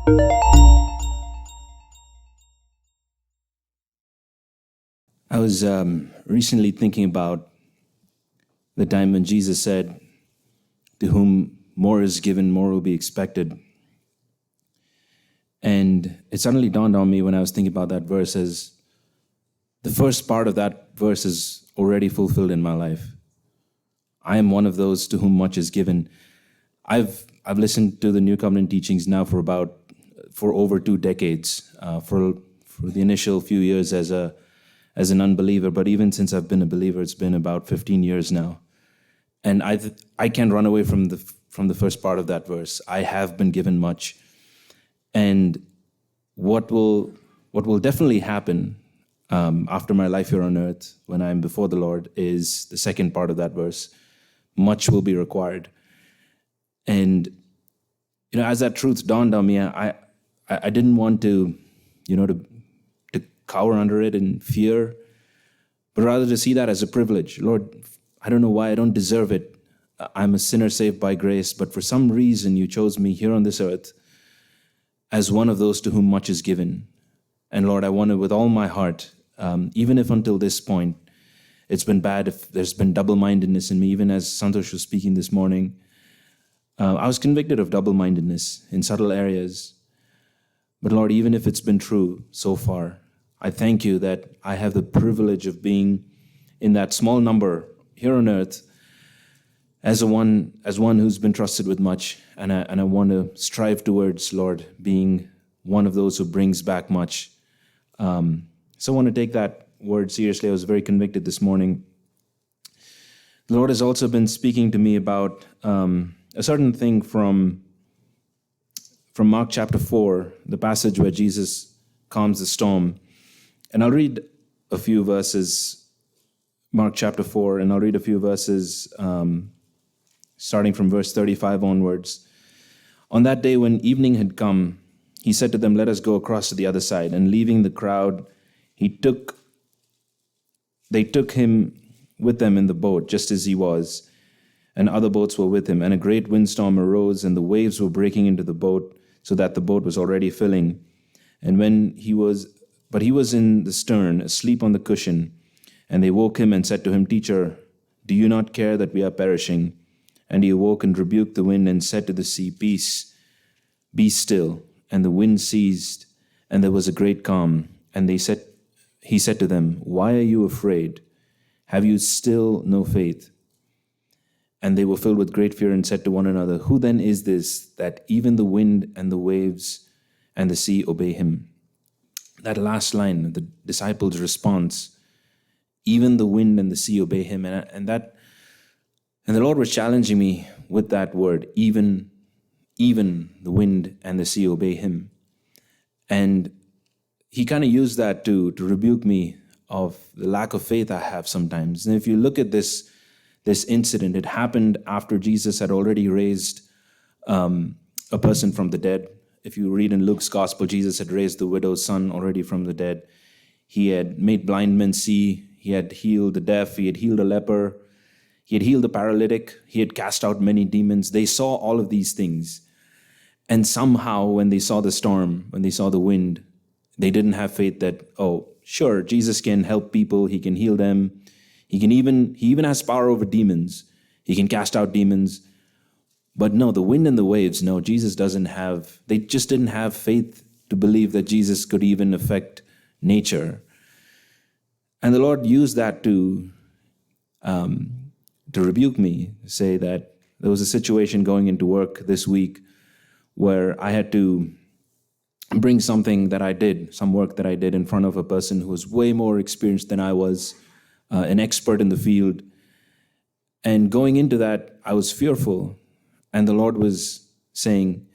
I was recently thinking about the time when Jesus said, "To whom more is given, more will be expected." And it suddenly dawned on me when I was thinking about that verse as the first part of that verse is already fulfilled in my life. I am one of those to whom much is given. I've listened to the New Covenant teachings now for over 2 decades. For the initial few years as an unbeliever, but even since I've been a believer, it's been about 15 years now. And I can't run away from the first part of that verse. I have been given much. And what will definitely happen after my life here on earth, when I'm before the Lord, is the second part of that verse. Much will be required. And as that truth dawned on me, I didn't want to cower under it in fear, but rather to see that as a privilege. Lord, I don't know why, I don't deserve it. I'm a sinner saved by grace, but for some reason you chose me here on this earth as one of those to whom much is given. And Lord, I want to, with all my heart, even if until this point it's been bad, if there's been double-mindedness in me, even as Santosh was speaking this morning, I was convicted of double-mindedness in subtle areas. But Lord, even if it's been true so far, I thank you that I have the privilege of being in that small number here on earth as one who's been trusted with much. And I want to strive towards, Lord, being one of those who brings back much. So I want to take that word seriously. I was very convicted this morning. The Lord has also been speaking to me about a certain thing from Mark chapter 4, the passage where Jesus calms the storm. And I'll read a few verses, Mark chapter 4, and I'll read a few verses starting from verse 35 onwards. On that day when evening had come, he said to them, "Let us go across to the other side." And leaving the crowd, they took him with them in the boat, just as he was, and other boats were with him. And a great windstorm arose, and the waves were breaking into the boat, so that the boat was already filling. But he was in the stern, asleep on the cushion. And they woke him and said to him, "Teacher, do you not care that we are perishing?" And he awoke and rebuked the wind and said to the sea, "Peace, be still." And the wind ceased, and there was a great calm. And he said to them, "Why are you afraid? Have you still no faith?" And they were filled with great fear and said to one another, "Who then is this, that even the wind and the waves and the sea obey him?" That last line, the disciples' response, even the wind and the sea obey him. And the Lord was challenging me with that word, even the wind and the sea obey him. And he kind of used that to rebuke me of the lack of faith I have sometimes. And if you look at this incident, it happened after Jesus had already raised a person from the dead. If you read in Luke's gospel, Jesus had raised the widow's son already from the dead. He had made blind men see. He had healed the deaf. He had healed a leper. He had healed the paralytic. He had cast out many demons. They saw all of these things. And somehow when they saw the storm, when they saw the wind, they didn't have faith that, oh, sure, Jesus can help people. He can heal them. He even has power over demons. He can cast out demons. But no, the wind and the waves, no, Jesus doesn't have, they just didn't have faith to believe that Jesus could even affect nature. And the Lord used that to rebuke me, say that there was a situation going into work this week where I had to bring something that I did, some work that I did in front of a person who was way more experienced than I was, an expert in the field. And going into that, I was fearful. And the Lord was saying,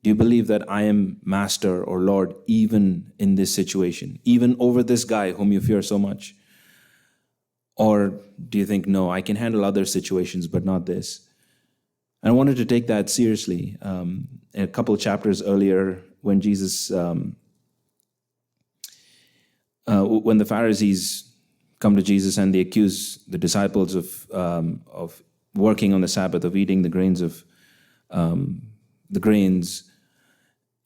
"Do you believe that I am Master or Lord even in this situation, even over this guy whom you fear so much? Or do you think, no, I can handle other situations, but not this?" And I wanted to take that seriously. A couple chapters earlier, when Jesus, when the Pharisees come to Jesus and they accuse the disciples of working on the Sabbath, of eating the grains,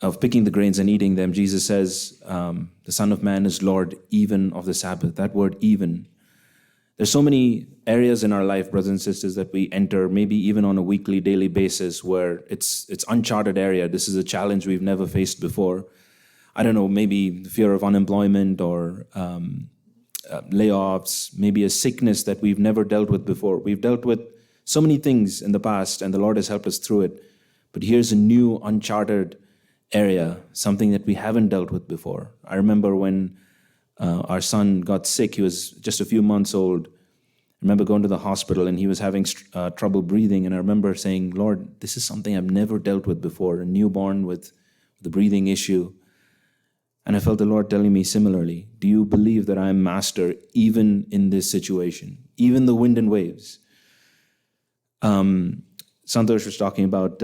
of picking the grains and eating them, Jesus says, the Son of Man is Lord even of the Sabbath. That word even. There's so many areas in our life, brothers and sisters, that we enter, maybe even on a weekly, daily basis, where it's uncharted area. This is a challenge we've never faced before. I don't know, maybe the fear of unemployment or layoffs, maybe a sickness that we've never dealt with before. We've dealt with so many things in the past, and the Lord has helped us through it. But here's a new uncharted area, something that we haven't dealt with before. I remember when our son got sick. He was just a few months old. I remember going to the hospital, and he was having trouble breathing. And I remember saying, Lord, this is something I've never dealt with before, a newborn with the breathing issue. And I felt the Lord telling me similarly, do you believe that I am master even in this situation, even the wind and waves? Santosh was talking about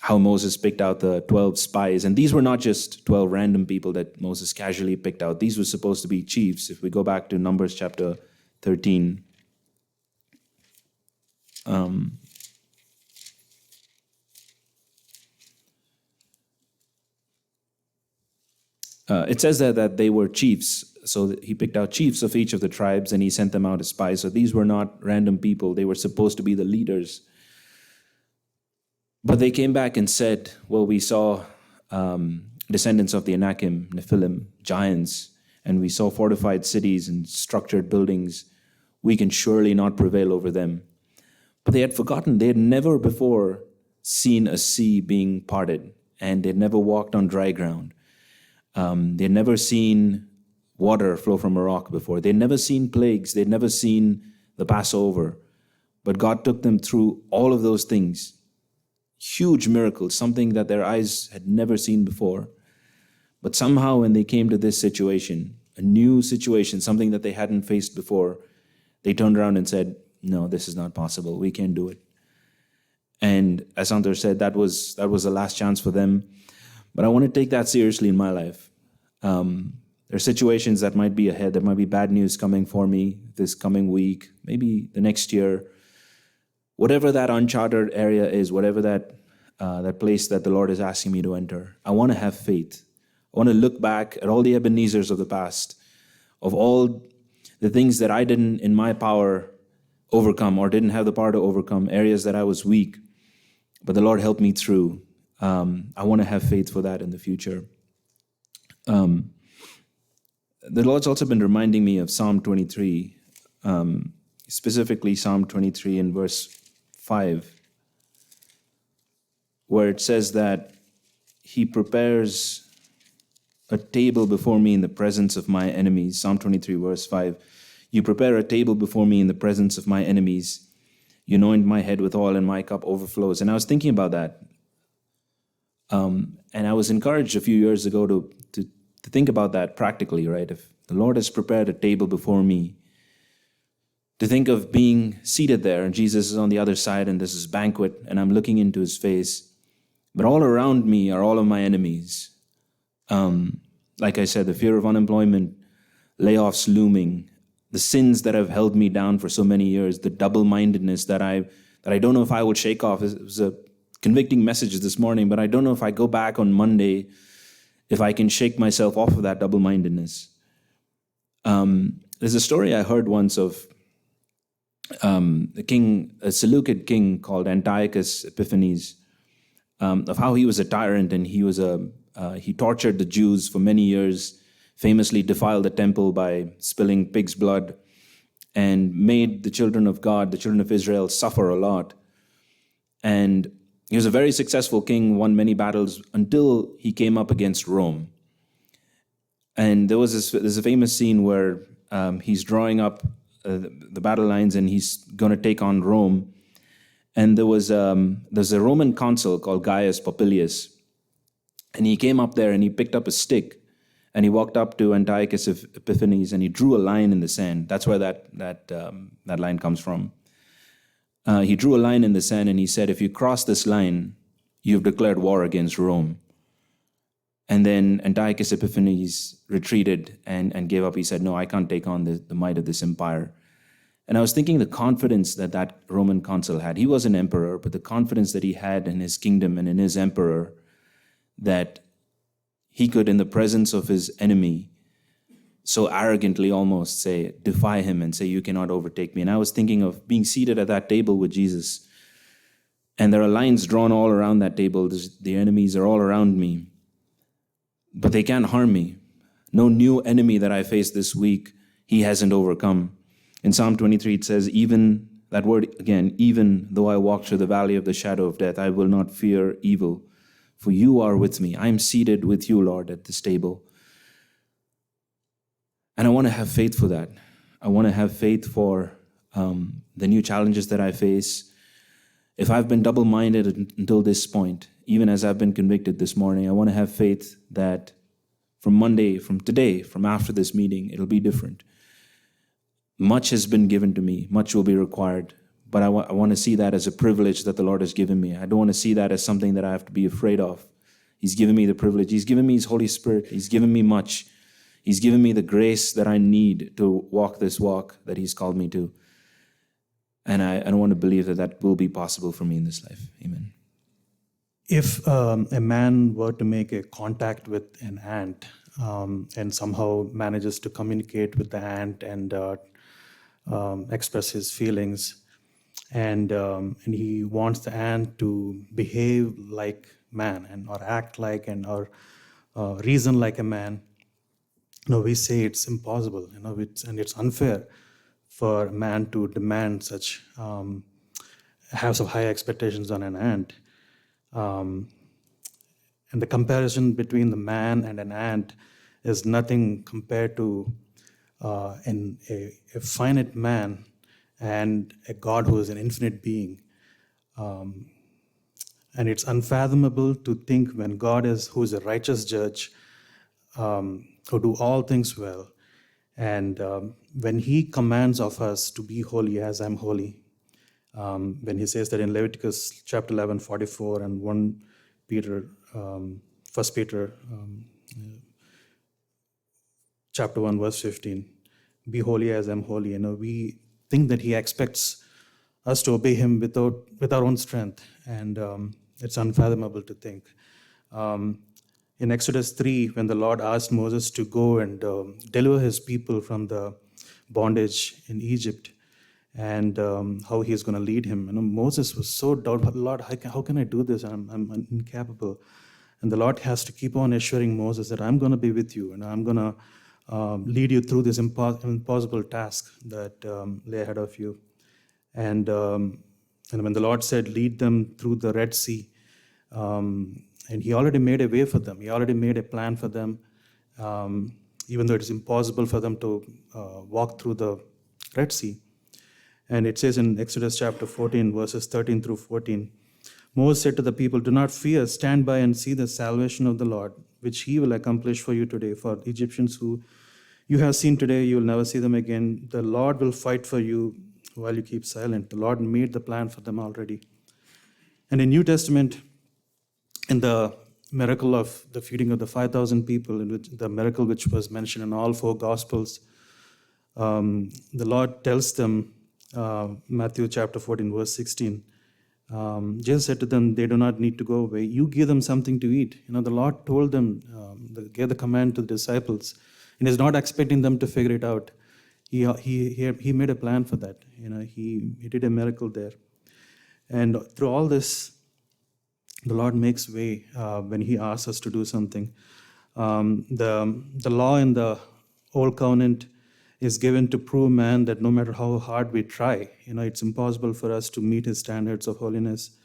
how Moses picked out the 12 spies. And these were not just 12 random people that Moses casually picked out. These were supposed to be chiefs. If we go back to Numbers chapter 13, it says that they were chiefs. So he picked out chiefs of each of the tribes, and he sent them out as spies. So these were not random people. They were supposed to be the leaders. But they came back and said, well, we saw descendants of the Anakim, Nephilim, giants, and we saw fortified cities and structured buildings. We can surely not prevail over them. But they had forgotten. They had never before seen a sea being parted, and they'd never walked on dry ground. They'd never seen water flow from a rock before. They'd never seen plagues. They'd never seen the Passover. But God took them through all of those things. Huge miracles, something that their eyes had never seen before. But somehow when they came to this situation, a new situation, something that they hadn't faced before, they turned around and said, no, this is not possible. We can't do it. And as Santosh said, that was the last chance for them. But I want to take that seriously in my life. There are situations that might be ahead. There might be bad news coming for me this coming week, maybe the next year. Whatever that uncharted area is, whatever that place that the Lord is asking me to enter, I want to have faith. I want to look back at all the Ebenezers of the past, of all the things that I didn't in my power overcome or didn't have the power to overcome, areas that I was weak, but the Lord helped me through. I want to have faith for that in the future. The Lord's also been reminding me of Psalm 23, specifically Psalm 23 in verse 5, where it says that he prepares a table before me in the presence of my enemies. Psalm 23, verse 5. You prepare a table before me in the presence of my enemies. You anoint my head with oil and my cup overflows. And I was thinking about that. And I was encouraged a few years ago to think about that practically, right? If the Lord has prepared a table before me, to think of being seated there, and Jesus is on the other side, and this is banquet, and I'm looking into his face. But all around me are all of my enemies. Like I said, the fear of unemployment, layoffs looming, the sins that have held me down for so many years, the double-mindedness that I don't know if I will shake off. It was a convicting message this morning, but I don't know if I go back on Monday, if I can shake myself off of that double-mindedness. There's a story I heard once of a Seleucid king called Antiochus Epiphanes, of how he was a tyrant, and he tortured the Jews for many years, famously defiled the temple by spilling pig's blood, and made the children of God, the children of Israel, suffer a lot. And he was a very successful king, won many battles until he came up against Rome. And there's a famous scene where he's drawing up the battle lines, and he's going to take on Rome. And there's a Roman consul called Gaius Popilius, and he came up there and he picked up a stick, and he walked up to Antiochus Epiphanes, and he drew a line in the sand. That's where that line comes from. He drew a line in the sand, and he said, if you cross this line, you've declared war against Rome. And then Antiochus Epiphanes retreated and gave up. He said, no, I can't take on the might of this empire. And I was thinking the confidence that Roman consul had. He was an emperor, but the confidence that he had in his kingdom and in his emperor, that he could, in the presence of his enemy, so arrogantly almost defy him and say, you cannot overtake me. And I was thinking of being seated at that table with Jesus. And there are lines drawn all around that table. The enemies are all around me. But they can't harm me. No new enemy that I faced this week, he hasn't overcome. In Psalm 23, it says, even, that word again, even though I walk through the valley of the shadow of death, I will not fear evil, for you are with me. I am seated with you, Lord, at this table. And I want to have faith for that. I want to have faith for the new challenges that I face. If I've been double-minded until this point, even as I've been convicted this morning, I want to have faith that from Monday, from today, from after this meeting, it'll be different. Much has been given to me. Much will be required. But I want to see that as a privilege that the Lord has given me. I don't want to see that as something that I have to be afraid of. He's given me the privilege. He's given me His Holy Spirit. He's given me much. He's given me the grace that I need to walk this walk that He's called me to. And I want to believe that that will be possible for me in this life. Amen. If a man were to make a contact with an ant and somehow manages to communicate with the ant and express his feelings, and he wants the ant to behave like man or act like or reason like a man, we say it's impossible, and it's unfair for a man to demand such have some high expectations on an ant. And the comparison between the man and an ant is nothing compared to a finite man and a God who is an infinite being. And it's unfathomable to think when God who is a righteous judge, who do all things well, and when He commands of us to be holy as I'm holy, when He says that in Leviticus chapter 11, 44 and 1 Peter, chapter 1, verse 15, be holy as I'm holy. We think that He expects us to obey Him with our own strength, and it's unfathomable to think. In Exodus 3, when the Lord asked Moses to go and deliver His people from the bondage in Egypt, and how He is going to lead him, Moses was so doubtful. Lord, how can I do this? I'm incapable. And the Lord has to keep on assuring Moses that I'm going to be with you, and I'm going to lead you through this impossible task that lay ahead of you. And when the Lord said, lead them through the Red Sea, and He already made a way for them. He already made a plan for them, even though it is impossible for them to walk through the Red Sea. And it says in Exodus chapter 14, verses 13 through 14, Moses said to the people, do not fear, stand by and see the salvation of the Lord, which He will accomplish for you today. For the Egyptians who you have seen today, you will never see them again. The Lord will fight for you while you keep silent. The Lord made the plan for them already. And in New Testament, in the miracle of the feeding of the 5,000 people, the miracle which was mentioned in all four Gospels, the Lord tells them, Matthew chapter 14, verse 16, Jesus said to them, they do not need to go away. You give them something to eat. The Lord told them, gave the command to the disciples, and He's not expecting them to figure it out. He made a plan for that. He did a miracle there. And through all this, the Lord makes way when He asks us to do something. The law in the Old Covenant is given to prove man that no matter how hard we try, it's impossible for us to meet His standards of holiness.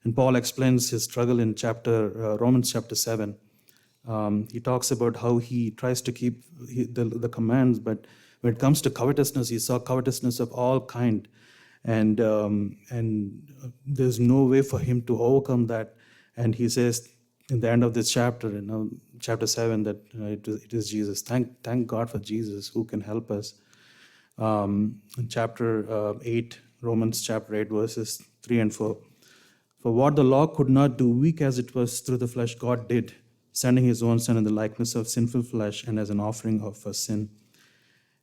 And Paul explains his struggle in Romans chapter 7. He talks about how he tries to keep the commands, but when it comes to covetousness, he saw covetousness of all kind, and there's no way for him to overcome that. And he says in the end of this chapter, chapter 7, that it is Jesus. Thank God for Jesus who can help us. In chapter 8, Romans chapter 8, verses 3 and 4. For what the law could not do, weak as it was through the flesh, God did, sending His own Son in the likeness of sinful flesh and as an offering for sin.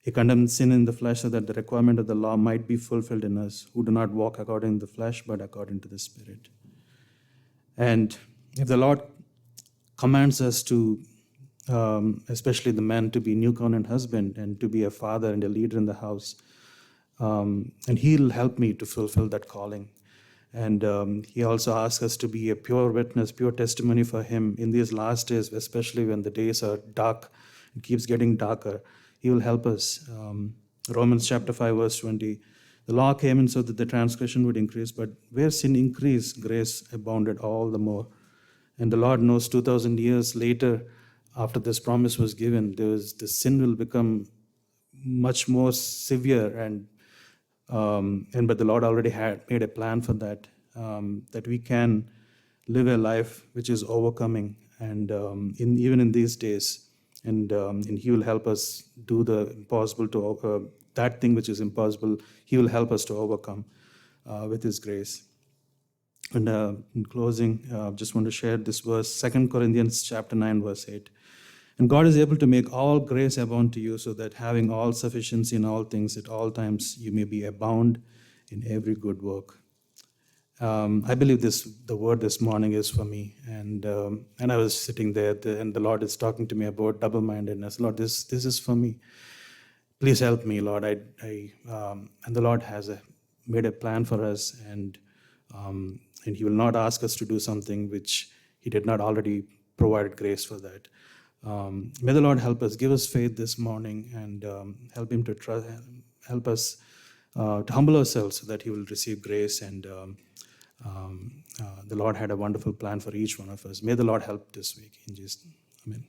He condemned sin in the flesh so that the requirement of the law might be fulfilled in us, who do not walk according to the flesh, but according to the Spirit. And if the Lord commands us to, especially the man, to be new covenant husband and to be a father and a leader in the house. And he'll help me to fulfill that calling. And he also asks us to be a pure witness, pure testimony for him in these last days, especially when the days are dark. It keeps getting darker. He will help us. Romans chapter 5, verse 20. The law came in so that the transgression would increase, but where sin increased, grace abounded all the more. And the Lord knows 2,000 years later, after this promise was given, the sin will become much more severe, but the Lord already had made a plan for that, that we can live a life which is overcoming, and even in these days, and He will help us do the impossible to that thing which is impossible. He will help us to overcome with His grace. And in closing, just want to share this verse, 2 Corinthians chapter 9, verse 8. And God is able to make all grace abound to you, so that having all sufficiency in all things at all times, you may be abound in every good work. I believe the word this morning is for me. And I was sitting there, and the Lord is talking to me about double-mindedness. Lord, this is for me. Please help me, Lord. And the Lord has made a plan for us, and He will not ask us to do something which He did not already provide grace for that. May the Lord help us, give us faith this morning, and help Him to trust, help us to humble ourselves so that He will receive grace. And the Lord had a wonderful plan for each one of us. May the Lord help this week. In Jesus' name, amen.